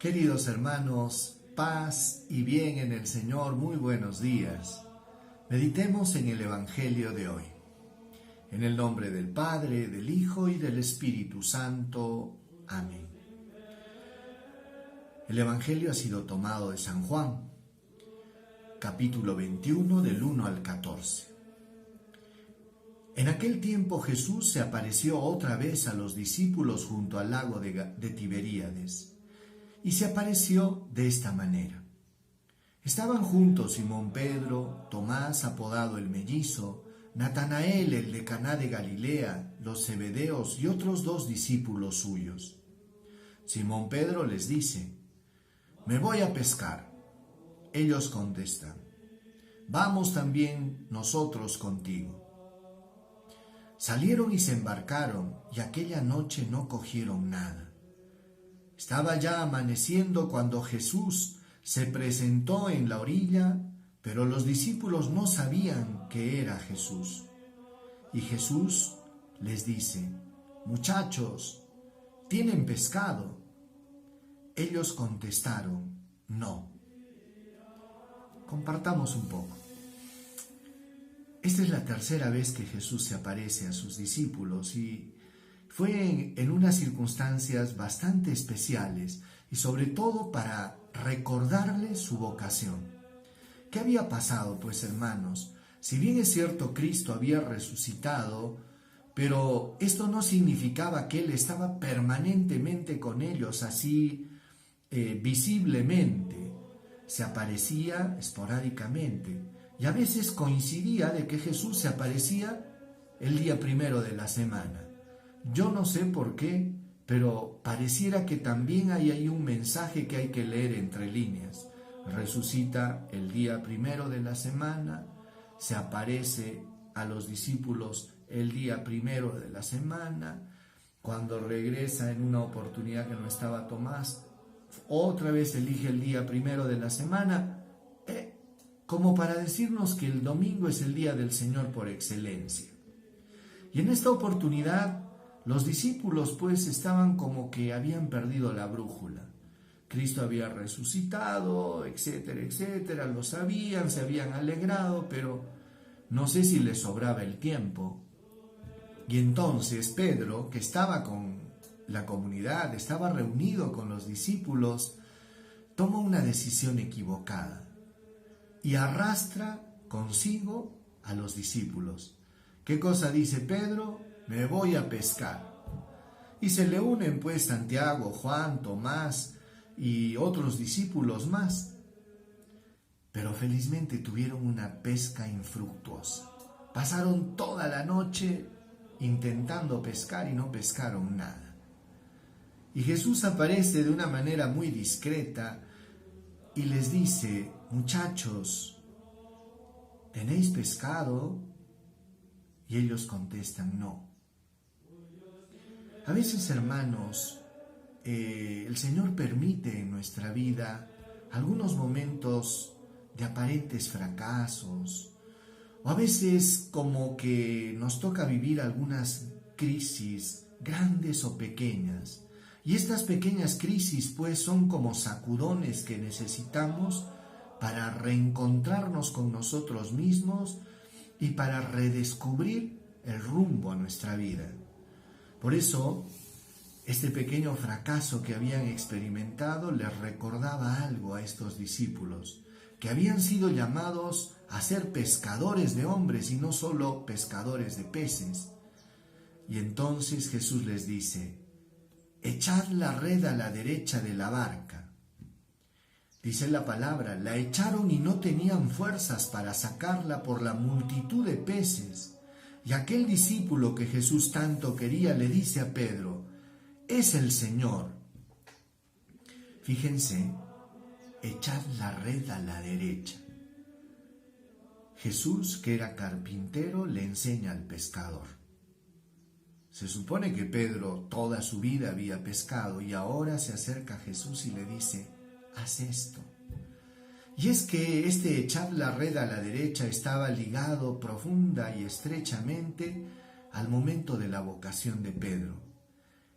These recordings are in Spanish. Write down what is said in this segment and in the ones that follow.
Queridos hermanos, paz y bien en el Señor, muy buenos días. Meditemos en el Evangelio de hoy. En el nombre del Padre, del Hijo y del Espíritu Santo. Amén. El Evangelio ha sido tomado de San Juan, capítulo 21, del 1 al 14. En aquel tiempo Jesús se apareció otra vez a los discípulos junto al lago de Tiberíades. Y se apareció de esta manera. Estaban juntos Simón Pedro, Tomás apodado el Mellizo, Natanael el de Caná de Galilea, los Zebedeos y otros 2 discípulos suyos. Simón Pedro les dice: «Me voy a pescar». Ellos contestan: «Vamos también nosotros contigo». Salieron y se embarcaron, y aquella noche no cogieron nada. Estaba ya amaneciendo cuando Jesús se presentó en la orilla, pero los discípulos no sabían que era Jesús. Y Jesús les dice: «Muchachos, ¿tienen pescado?». Ellos contestaron: «No». Compartamos un poco. Esta es la tercera vez que Jesús se aparece a sus discípulos y fue en unas circunstancias bastante especiales y sobre todo para recordarles su vocación. ¿Qué había pasado, pues, hermanos? Si bien es cierto, Cristo había resucitado, pero esto no significaba que Él estaba permanentemente con ellos, así visiblemente. Se aparecía esporádicamente y a veces coincidía de que Jesús se aparecía el día primero de la semana. Yo no sé por qué, pero pareciera que también hay ahí un mensaje que hay que leer entre líneas. Resucita el día primero de la semana, se aparece a los discípulos el día primero de la semana, cuando regresa en una oportunidad que no estaba Tomás, otra vez elige el día primero de la semana, como para decirnos que el domingo es el día del Señor por excelencia. Y en esta oportunidad, los discípulos pues estaban como que habían perdido la brújula. Cristo había resucitado, etcétera, etcétera, lo sabían, se habían alegrado, pero no sé si les sobraba el tiempo. Y entonces Pedro, que estaba con la comunidad, estaba reunido con los discípulos, toma una decisión equivocada y arrastra consigo a los discípulos. ¿Qué cosa dice Pedro? «Me voy a pescar». Y se le unen pues Santiago, Juan, Tomás y otros discípulos más. Pero felizmente tuvieron una pesca infructuosa. Pasaron toda la noche intentando pescar y no pescaron nada. Y Jesús aparece de una manera muy discreta y les dice: «Muchachos, ¿tenéis pescado?». Y ellos contestan: «No». A veces, hermanos, el Señor permite en nuestra vida algunos momentos de aparentes fracasos, o a veces como que nos toca vivir algunas crisis, grandes o pequeñas. Y estas pequeñas crisis pues son como sacudones que necesitamos para reencontrarnos con nosotros mismos y para redescubrir el rumbo a nuestra vida. Por eso, este pequeño fracaso que habían experimentado les recordaba algo a estos discípulos, que habían sido llamados a ser pescadores de hombres y no solo pescadores de peces. Y entonces Jesús les dice: «Echad la red a la derecha de la barca». Dice la palabra: la echaron y no tenían fuerzas para sacarla por la multitud de peces. Y aquel discípulo que Jesús tanto quería le dice a Pedro: «Es el Señor». Fíjense, echad la red a la derecha. Jesús, que era carpintero, le enseña al pescador. Se supone que Pedro toda su vida había pescado y ahora se acerca a Jesús y le dice: «Haz esto». Y es que este echar la red a la derecha estaba ligado profunda y estrechamente al momento de la vocación de Pedro.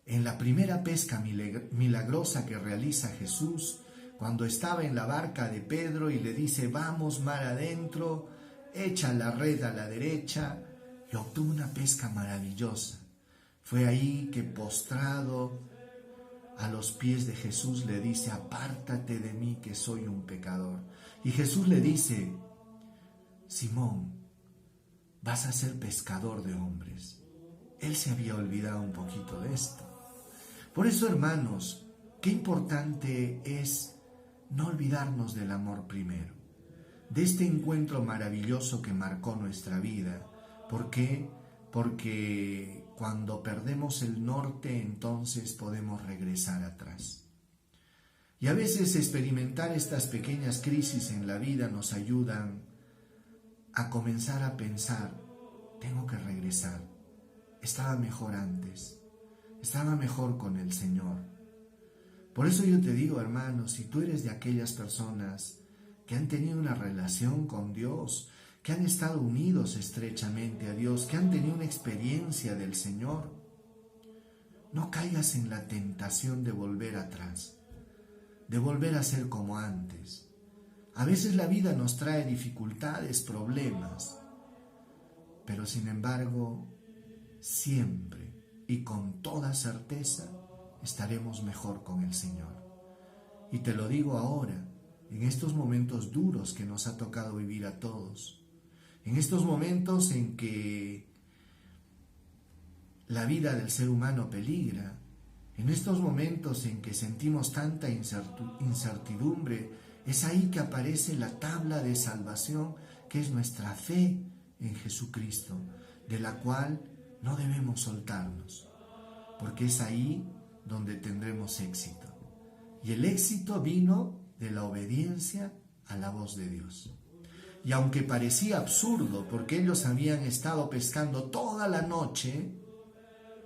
En la primera pesca milagrosa que realiza Jesús, cuando estaba en la barca de Pedro y le dice, vamos mar adentro, echa la red a la derecha, y obtuvo una pesca maravillosa. Fue ahí que, postrado a los pies de Jesús, le dice, apártate de mí que soy un pecador. Y Jesús le dice, Simón, vas a ser pescador de hombres. Él se había olvidado un poquito de esto. Por eso, hermanos, qué importante es no olvidarnos del amor primero, de este encuentro maravilloso que marcó nuestra vida. ¿Por qué? Porque cuando perdemos el norte, entonces podemos regresar atrás. Y a veces experimentar estas pequeñas crisis en la vida nos ayudan a comenzar a pensar, tengo que regresar, estaba mejor antes, estaba mejor con el Señor. Por eso yo te digo, hermanos, si tú eres de aquellas personas que han tenido una relación con Dios, que han estado unidos estrechamente a Dios, que han tenido una experiencia del Señor, no caigas en la tentación de volver atrás, de volver a ser como antes. A veces la vida nos trae dificultades, problemas, pero sin embargo, siempre y con toda certeza estaremos mejor con el Señor. Y te lo digo ahora, en estos momentos duros que nos ha tocado vivir a todos, en estos momentos en que la vida del ser humano peligra, en estos momentos en que sentimos tanta incertidumbre, es ahí que aparece la tabla de salvación, que es nuestra fe en Jesucristo, de la cual no debemos soltarnos, porque es ahí donde tendremos éxito. Y el éxito vino de la obediencia a la voz de Dios. Y aunque parecía absurdo, porque ellos habían estado pescando toda la noche,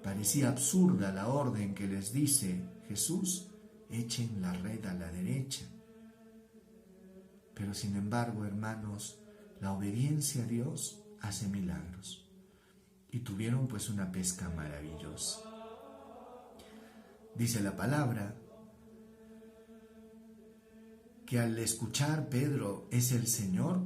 parecía absurda la orden que les dice Jesús, echen la red a la derecha. Pero sin embargo, hermanos, la obediencia a Dios hace milagros. Y tuvieron pues una pesca maravillosa. Dice la palabra que al escuchar Pedro es el Señor,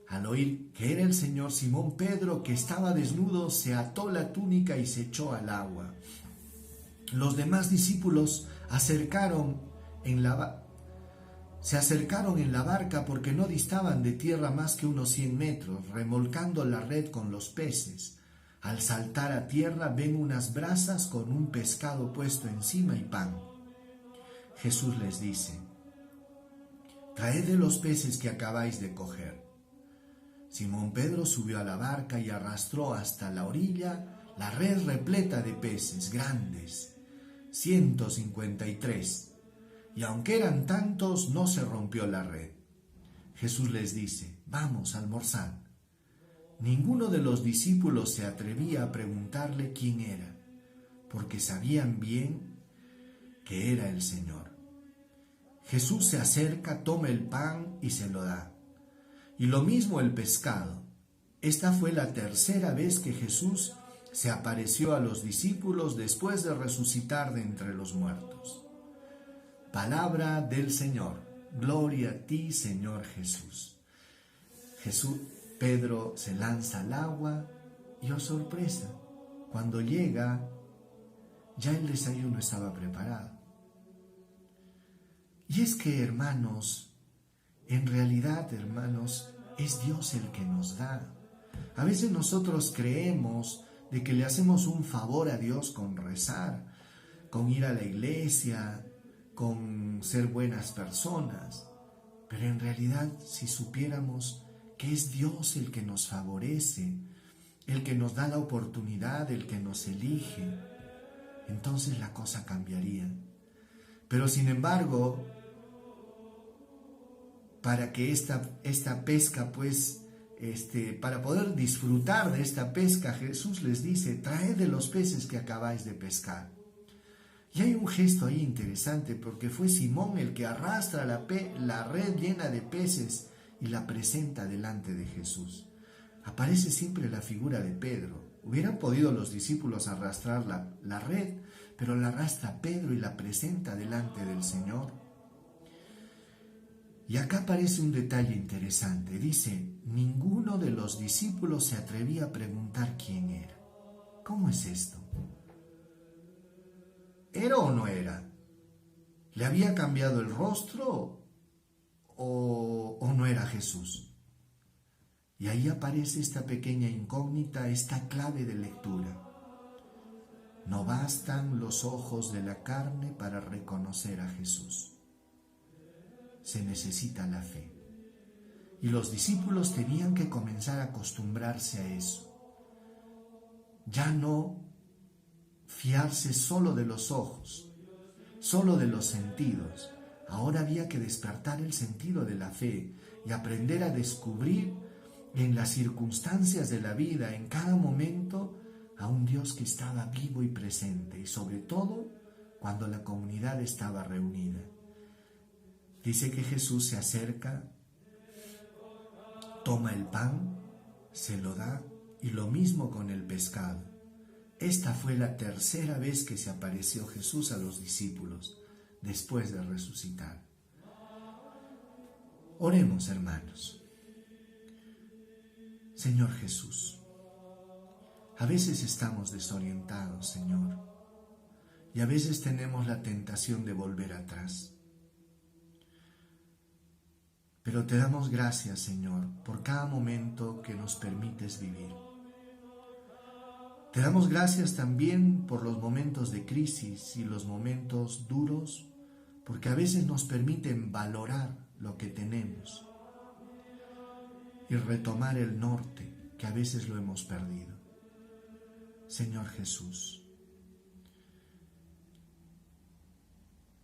al oír que era el Señor, Simón Pedro, que estaba desnudo, se ató la túnica y se echó al agua. Los demás discípulos se acercaron en la barca porque no distaban de tierra más que unos 100 metros, remolcando la red con los peces. Al saltar a tierra ven unas brasas con un pescado puesto encima y pan. Jesús les dice, traed de los peces que acabáis de coger. Simón Pedro subió a la barca y arrastró hasta la orilla la red repleta de peces grandes, 153, y aunque eran tantos, no se rompió la red. Jesús les dice, vamos a almorzar. Ninguno de los discípulos se atrevía a preguntarle quién era, porque sabían bien que era el Señor. Jesús se acerca, toma el pan y se lo da. Y lo mismo el pescado. Esta fue la tercera vez que Jesús se apareció a los discípulos después de resucitar de entre los muertos. Palabra del Señor. Gloria a ti, Señor Jesús. Pedro se lanza al agua y, oh sorpresa, cuando llega, ya el desayuno estaba preparado. Y es que, hermanos, en realidad, hermanos, es Dios el que nos da. A veces nosotros creemos de que le hacemos un favor a Dios con rezar, con ir a la iglesia, con ser buenas personas. Pero en realidad, si supiéramos que es Dios el que nos favorece, el que nos da la oportunidad, el que nos elige, entonces la cosa cambiaría. Pero sin embargo, para que esta pesca, pues, para poder disfrutar de esta pesca, Jesús les dice, traed de los peces que acabáis de pescar. Y hay un gesto ahí interesante, porque fue Simón el que arrastra la red llena de peces y la presenta delante de Jesús. Aparece siempre la figura de Pedro, Hubieran podido los discípulos arrastrar la red, pero la arrastra Pedro y la presenta delante del Señor. Y acá aparece un detalle interesante. Dice, ninguno de los discípulos se atrevía a preguntar quién era. ¿Cómo es esto? ¿Era o no era? ¿Le había cambiado el rostro o no era Jesús? Y ahí aparece esta pequeña incógnita, esta clave de lectura. No bastan los ojos de la carne para reconocer a Jesús. Se necesita la fe. Y los discípulos tenían que comenzar a acostumbrarse a eso. Ya no fiarse solo de los ojos, solo de los sentidos. Ahora había que despertar el sentido de la fe y aprender a descubrir en las circunstancias de la vida, en cada momento, a un Dios que estaba vivo y presente, y sobre todo cuando la comunidad estaba reunida. Dice que Jesús se acerca, toma el pan, se lo da, y lo mismo con el pescado. Esta fue la tercera vez que se apareció Jesús a los discípulos, después de resucitar. Oremos, hermanos. Señor Jesús, a veces estamos desorientados, Señor, y a veces tenemos la tentación de volver atrás. Pero te damos gracias, Señor, por cada momento que nos permites vivir. Te damos gracias también por los momentos de crisis y los momentos duros, porque a veces nos permiten valorar lo que tenemos y retomar el norte que a veces lo hemos perdido. Señor Jesús,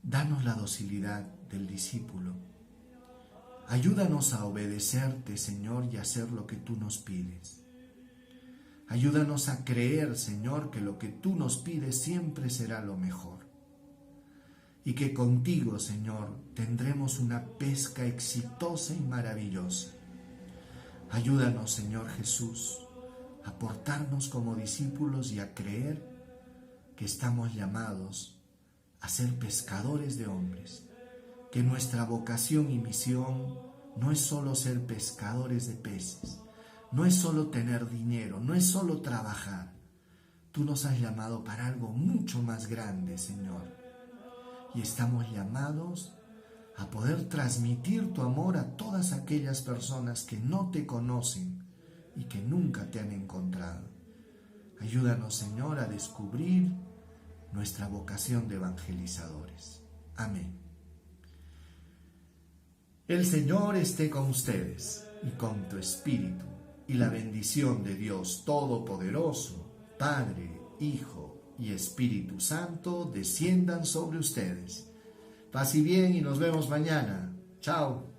danos la docilidad del discípulo. Ayúdanos a obedecerte, Señor, y a hacer lo que tú nos pides. Ayúdanos a creer, Señor, que lo que tú nos pides siempre será lo mejor. Y que contigo, Señor, tendremos una pesca exitosa y maravillosa. Ayúdanos, Señor Jesús, a portarnos como discípulos y a creer que estamos llamados a ser pescadores de hombres, que nuestra vocación y misión no es solo ser pescadores de peces, no es solo tener dinero, no es solo trabajar. Tú nos has llamado para algo mucho más grande, Señor, y estamos llamados a poder transmitir tu amor a todas aquellas personas que no te conocen y que nunca te han encontrado. Ayúdanos, Señor, a descubrir nuestra vocación de evangelizadores. Amén. El Señor esté con ustedes y con tu espíritu, y la bendición de Dios Todopoderoso, Padre, Hijo y Espíritu Santo, desciendan sobre ustedes. Paz y bien y nos vemos mañana. Chao.